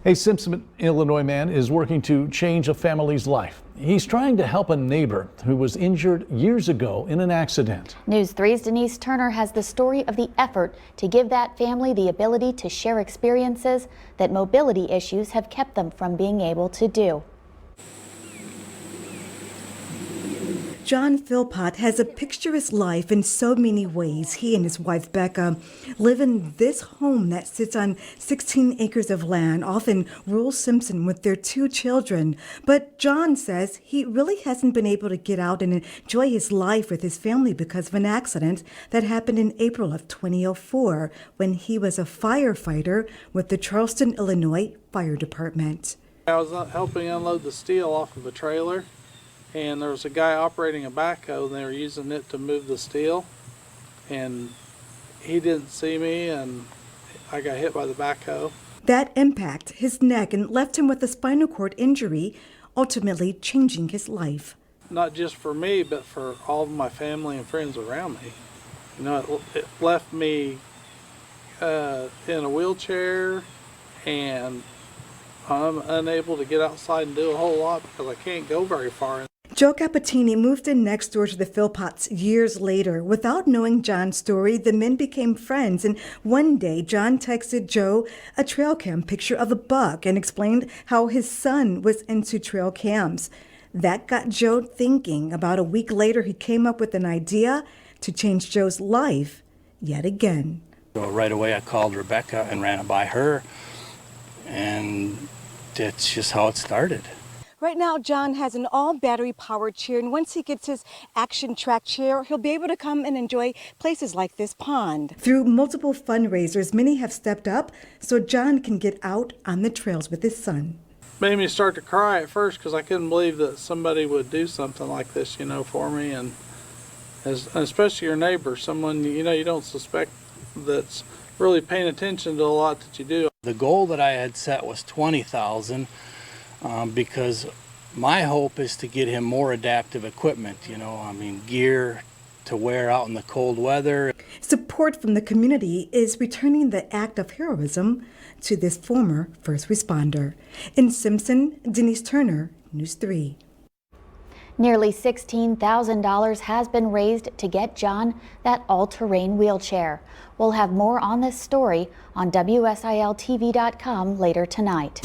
A Simpson, Illinois man is working to change a family's life. He's trying to help a neighbor who was injured years ago in an accident. News 3's Denise Turner has the story of the effort to give that family the ability to share experiences that mobility issues have kept them from being able to do. John Philpott has a picturesque life in so many ways. He and his wife Becca live in this home that sits on 16 acres of land, off in rural Simpson, with their 2 children. But John says he really hasn't been able to get out and enjoy his life with his family because of an accident that happened in April of 2004 when he was a firefighter with the Charleston, Illinois Fire Department. I was helping unload the steel off of a trailer, and there was a guy operating a backhoe and they were using it to move the steel, and he didn't see me and I got hit by the backhoe. That impact his neck and left him with a spinal cord injury, ultimately changing his life. Not just for me, but for all of my family and friends around me. You know, it left me in a wheelchair, and I'm unable to get outside and do a whole lot because I can't go very far. Joe Capatini moved in next door to the Philpotts years later. Without knowing John's story, the men became friends, and one day John texted Joe a trail cam picture of a buck and explained how his son was into trail cams. That got Joe thinking. About a week later, he came up with an idea to change Joe's life yet again. So right away I called Rebecca and ran it by her, and that's just how it started. Right now, John has an all-battery powered chair, and once he gets his action track chair, he'll be able to come and enjoy places like this pond. Through multiple fundraisers, many have stepped up so John can get out on the trails with his son. Made me start to cry at first because I couldn't believe that somebody would do something like this, you know, for me, and especially your neighbor, someone, you know, you don't suspect that's really paying attention to a lot that you do. The goal that I had set was $20,000. Because my hope is to get him more adaptive equipment, you know, I mean, gear to wear out in the cold weather. Support from the community is returning the act of heroism to this former first responder. In Simpson, Denise Turner, News 3. Nearly $16,000 has been raised to get John that all-terrain wheelchair. We'll have more on this story on WSILTV.com later tonight.